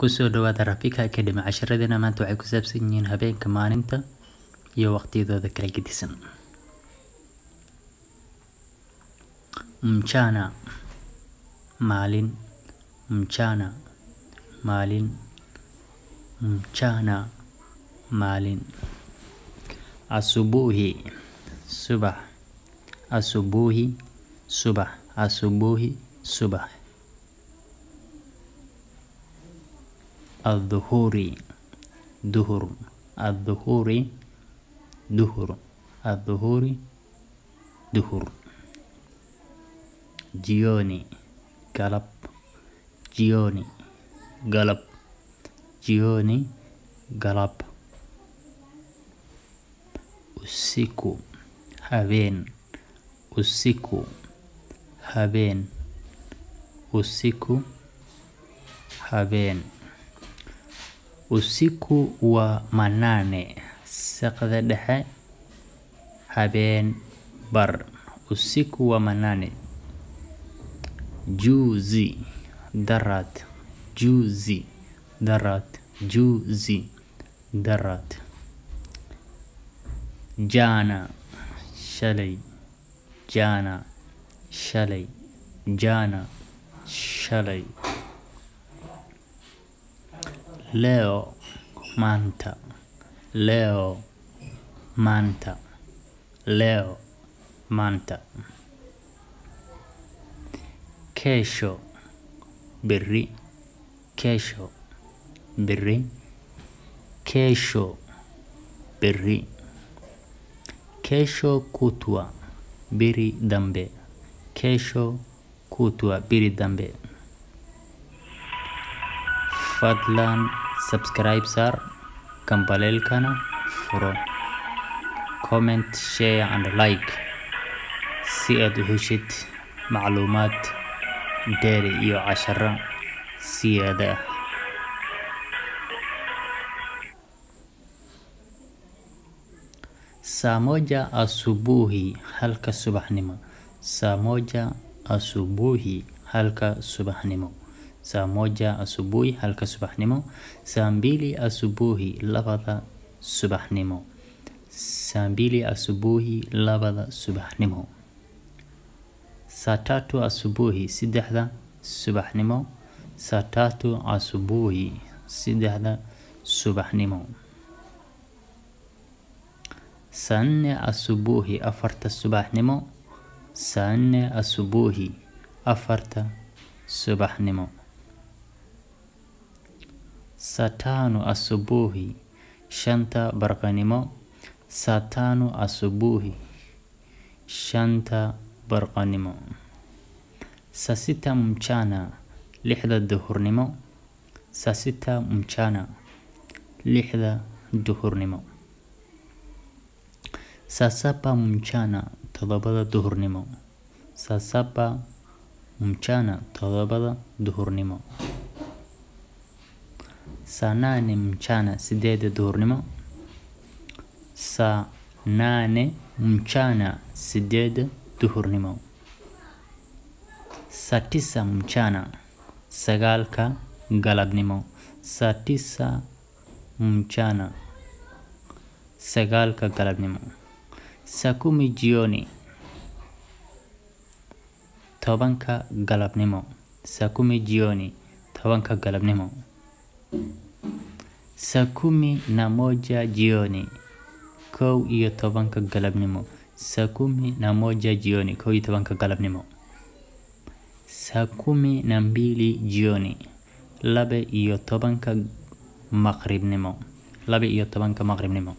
kusoo dhawaada Rafika Academy. Casharadena maanta waxay ku saabsan yihiin habeenka, maalinta iyo waqtiyadooda kala gedisan. Mchana Maalin, Mchana Maalin, Mchana Maalin. Asubuhi, subax, asubuhi, subax, asubuhi, subax. الظهوري ظهر الظهوري ظهر الظهوري ظهر. Jioni Galab, Jioni Galab, Jioni Galab. Usiku Habeen, Usiku Habeen, Usiku Habeen. Usiku wa manane, Saqda dexe, habeen bar. Usiku wa manane. Juzi darat, juzi darat, juzi darat. Jana Shaley, Jana Shaley, Jana Shaley. Leo manta, leo manta, leo manta. Kesho Biri, Kesho Biri, Kesho Biri. Kesho kutwa Biri dambe, Kesho kutwa Biri dambe. Fadlan subscribe sar, kambalelkana furo, comment, share and like si aad u heshid macluumaad dheeri iyo casharo siyaada ah. Saa moja asubuhi halka subaxnimo, saa moja asubuhi halka subaxnimo. Saa moja asubuhi halka subaxnimo. Saa mbili asubuhi labada subaxnimo, saa mbili asubuhi labada subaxnimo. Saa tatu asubuhi saddexda subaxnimo, saa tatu asubuhi saddexda subaxnimo. Saa nne asubuhi afarta subaxnimo, saa nne asubuhi afarta subaxnimo. Saa tano asubuhi shanta barqanimo, saa tano asubuhi shanta barqanimo. Saa sita mchana lixda duhurnimo, saa sita mchana lixda duhurnimo. Saa saba mchana todobada duhurnimo, saa saba mchana todobada duhurnimo. Saa nane mchana sideeda duhurnimo, saa nane mchana sideeda duhurnimo. Saa tisa mchana sagalka galabnimo, saa tisa mchana sagalka galabnimo. Saa kumi jioni Tobanka galabnimo, saa kumi jioni Tobanka galabnimo. Saa kumi na moja jioni kow iyo tobanka galabnimo, saa kumi na moja jioni kow iyo tobanka galabnimo. Saa kumi na mbili jioni laba iyo tobanka maqribnimo, laba iyo tobanka maqribnimo.